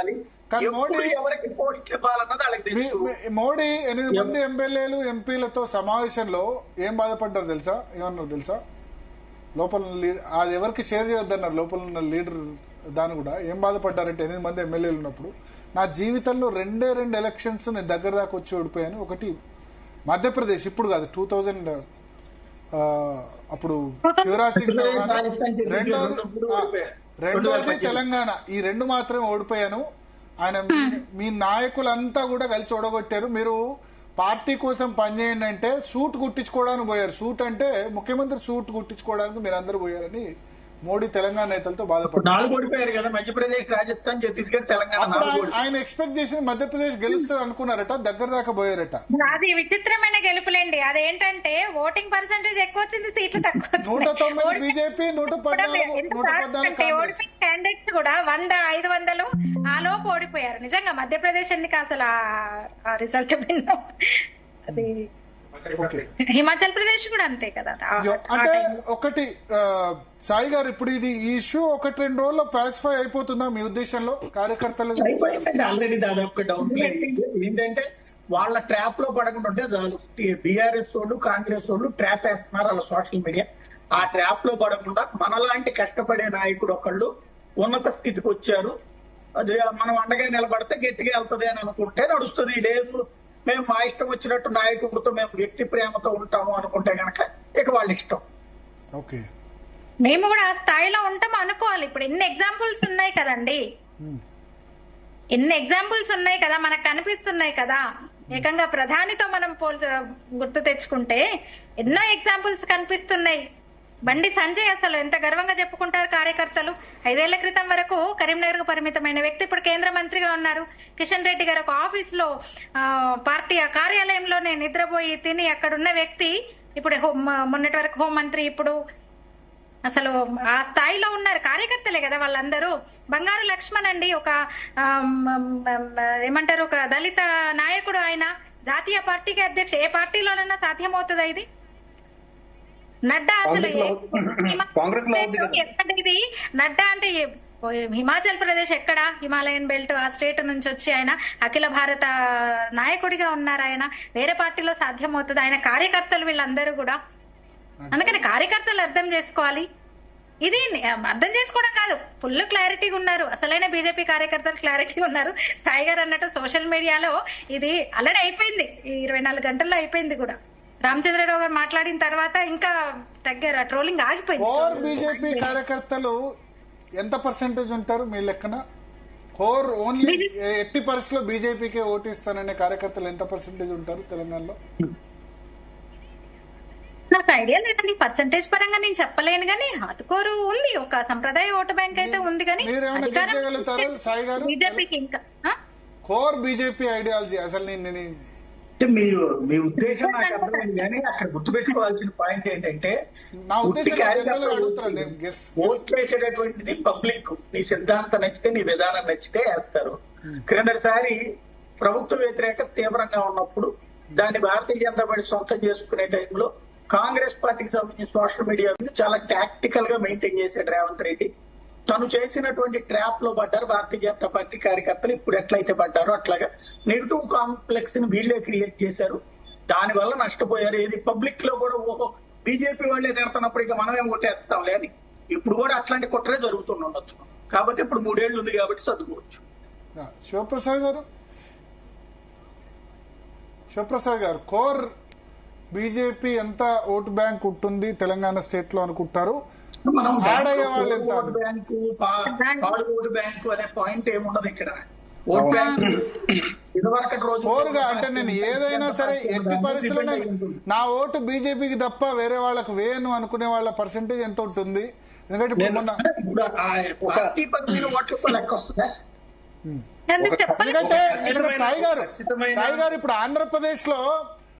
ఇవ్వాలి, కానీ మోడీ ఎవరికి పోస్ట్ ఇవ్వాలన్నది వాళ్ళకి తెలుసు. మోడీ 8 మంది ఎమ్మెల్యేలు ఎంపీలతో సమావేశంలో ఏం బాధపడ్డారు తెలుసా, ఏమన్నారు తెలుసా? లోపల అది ఎవరికి షేర్ చేయొద్దన్నారు లోపల ఉన్న లీడర్. దాని కూడా ఏం బాధపడ్డారంటే 8 మంది ఎమ్మెల్యేలు ఉన్నప్పుడు, నా జీవితంలో 2 ఎలక్షన్స్ నేను దగ్గర దాకా వచ్చి ఓడిపోయాను. ఒకటి మధ్యప్రదేశ్, ఇప్పుడు కాదు 2000 అప్పుడు శివరాజ్ సింగ్ చౌహాన్, రెండోది తెలంగాణ. ఈ 2 మాత్రమే ఓడిపోయాను. ఆయన మీ నాయకులంతా కూడా కలిసి ఓడగొట్టారు. మీరు పార్టీ కోసం పనిచేయండి అంటే సూట్ కుట్టించుకోవడానికి పోయారు. సూట్ అంటే ముఖ్యమంత్రి సూట్ కుట్టించుకోవడానికి మీరు అందరు పోయారని మోడీ తెలంగాణ నేతలతో బాధపడ్డారు. 4 ఓడిపోయారు కదా, మధ్యప్రదేశ్, రాజస్థాన్, ఛత్తీస్గఢ్, తెలంగాణ. ఆయన ఎక్స్పెక్ట్ చేసింది మధ్యప్రదేశ్ గెలుస్తారు అనుకున్నారట, దగ్గర దాకా పోయారట. అది విచిత్రమైన గెలుపులేండి. అదేంటంటే ఓటింగ్ పర్సెంటేజ్ ఎక్కువ వచ్చింది, సీట్లు తక్కువ. 109 బీజేపీ, 114 క్యాండిడేట్స్ కూడా 100, 500 ఆలోపు ఓడిపోయారు. నిజంగా మధ్యప్రదేశ్ ఎన్నిక అసలు ఆ రిజల్ట్ భిన్నం. అది హిమాచల్ ప్రదేశ్ కూడా అంతే కదా. అంటే ఒకటి సాయి గారు, ఇప్పుడు ఇది ఈ ఇష్యూ 1-2 రోజుల్లో పాసిఫై అయిపోతుందా మీ ఉద్దేశంలో? కార్యకర్తలు ఆల్రెడీ దాదాపు డౌన్ ఏంటంటే వాళ్ళ ట్రాప్ లో పడకుండా చాలు. బీఆర్ఎస్ వాళ్ళు, కాంగ్రెస్ వాళ్ళు ట్రాప్ వేస్తున్నారు వాళ్ళ సోషల్ మీడియా. ఆ ట్రాప్ లో పడకుండా మనలాంటి కష్టపడే నాయకుడు ఒకళ్ళు ఉన్నత స్థితికి వచ్చారు, అది మనం అండగా నిలబడితే గట్టిగా వెళ్తుంది అని అనుకుంటే నడుస్తుంది. లేదు మేము మా ఇష్టం వచ్చినట్టు నాయకుడితో మేము వ్యక్తి ప్రేమతో ఉంటాము అనుకుంటే గనక ఇక వాళ్ళ ఇష్టం. ఓకే, మేము కూడా ఆ స్థాయిలో ఉంటాం అనుకోవాలి. ఇప్పుడు ఎన్ని ఎగ్జాంపుల్స్ ఉన్నాయి కదండి, ఎన్ని ఎగ్జాంపుల్స్ ఉన్నాయి కదా, మనకు కనిపిస్తున్నాయి కదా. ఏకంగా ప్రధానితో మనం గుర్తు తెచ్చుకుంటే ఎన్నో ఎగ్జాంపుల్స్ కనిపిస్తున్నాయి. బండి సంజయ్ అసలు ఎంత గర్వంగా చెప్పుకుంటారు కార్యకర్తలు. 5 ఏళ్ల క్రితం వరకు కరీంనగర్ కు పరిమితమైన వ్యక్తి ఇప్పుడు కేంద్ర మంత్రిగా ఉన్నారు. కిషన్ రెడ్డి గారు ఒక ఆఫీస్ లో పార్టీ కార్యాలయంలోనే నిద్రపోయి తిని అక్కడున్న వ్యక్తి ఇప్పుడు మొన్నటి వరకు హోంమంత్రి, ఇప్పుడు అసలు ఆ స్థాయిలో ఉన్నారు. కార్యకర్తలే కదా వాళ్ళందరూ. బంగారు లక్ష్మణ్ అండి, ఒక ఏమంటారు, ఒక దళిత నాయకుడు. ఆయన జాతీయ పార్టీకి అధ్యక్షుడు. ఏ పార్టీలోనైనా సాధ్యమవుతుందా ఇది? నడ్డా అసలు ఎక్కడిది? నడ్డా అంటే హిమాచల్ ప్రదేశ్ ఎక్కడ, హిమాలయన్ బెల్ట్ ఆ స్టేట్ నుంచి వచ్చి ఆయన అఖిల భారత నాయకుడిగా ఉన్నారు. ఆయన వేరే పార్టీలో సాధ్యమవుతుంది? ఆయన కార్యకర్తలు వీళ్ళందరూ కూడా. అందుకని కార్యకర్తలు అర్థం చేసుకోవాలి. ఇది అర్థం చేసుకోవడం కాదు, ఫుల్ క్లారిటీగా ఉన్నారు. అసలైన బీజేపీ కార్యకర్తలు క్లారిటీగా ఉన్నారు. సాయి గారు అన్నట్టు సోషల్ మీడియాలో ఇది ఆల్రెడీ అయిపోయింది, 24 గంటల్లో అయిపోయింది కూడా. రామచంద్రరావు గారు మాట్లాడిన తర్వాత ఇంకా తగ్గారు, ట్రోలింగ్ ఆగిపోయింది. కోర్ బీజేపీ కార్యకర్తలు ఎంత పర్సెంటేజ్ ఉంటారు మీ లెక్కన? కోర్ ఓన్లీ ఎట్టి పరిస్థితుల్లో బీజేపీకే ఓటిస్తాననే కార్యకర్తలు ఎంత పర్సెంటేజ్ ఉంటారు తెలంగాణలో? నాకు ఐడియా లేదండి, పర్సెంటేజ్ పరంగా నేను చెప్పలేను, కానీ హార్డ్ కోర్ ఉంది. ఒక సంప్రదాయ ఓటు బ్యాంక్ అయితే ఉంది, కానీ బీజేపీకి ఇంకా కోర్ బీజేపీ ఐడియాలజీ అసలు మీ ఉద్దేశం నాకు అర్థమైంది, కానీ అక్కడ గుర్తుపెట్టుకోవాల్సిన పాయింట్ ఏంటంటే ఓట్ వేసేటటువంటిది పబ్లిక్. నీ సిద్ధాంతం నచ్చితే, నీ విధానం నచ్చితే వేస్తారు. క్రిందటిసారి ప్రభుత్వ వ్యతిరేక తీవ్రంగా ఉన్నప్పుడు దాన్ని భారతీయ జనతా పార్టీ సొంతం చేసుకునే టైంలో కాంగ్రెస్ పార్టీకి సంబంధించిన సోషల్ మీడియా చాలా టాక్టికల్ గా మెయింటైన్ చేశాడు రేవంత్ రెడ్డి. తను చేసినటువంటి ట్రాప్ లో పడ్డారు భారతీయ జనతా పార్టీ కార్యకర్తలు. ఇప్పుడు ఎట్లయితే పడ్డారో అట్లాగా నెగిటివ్ కాంప్లెక్స్ ని వీళ్ళే క్రియేట్ చేశారు, దాని వల్ల నష్టపోయారు. ఏది పబ్లిక్ లో కూడా ఓహో బీజేపీ వాళ్ళే తిడుతున్నప్పుడు ఇక మనమే ఓటేస్తాంలే అని ఇప్పుడు కూడా అట్లాంటి కుట్రే జరుగుతుండొచ్చు. కాబట్టి ఇప్పుడు 3 ఏళ్లు ఉంది కాబట్టి చదువుకోవచ్చు. శివప్రసాద్ గారు, కోర్ బీజేపీ ఎంత ఓటు బ్యాంక్ ఉంటుంది తెలంగాణ స్టేట్ లో అనుకుంటారు? మనం ఓటు బ్యాంకు, ఓటు బ్యాంకు అనే పాయింట్ ఏముండదు ఇక్కడ. ఓట్ బ్యాంక్ ఇదివరకటి రోజు అంటే నేను ఏదైనా సరే ఎట్టి పరిస్థితుల్లో నా ఓటు బీజేపీకి తప్ప వేరే వాళ్ళకు వేయను అనుకునే వాళ్ళ పర్సెంటేజ్ ఎంత ఉంటుంది? ఎందుకంటే సాయి గారు ఇప్పుడు ఆంధ్రప్రదేశ్ లో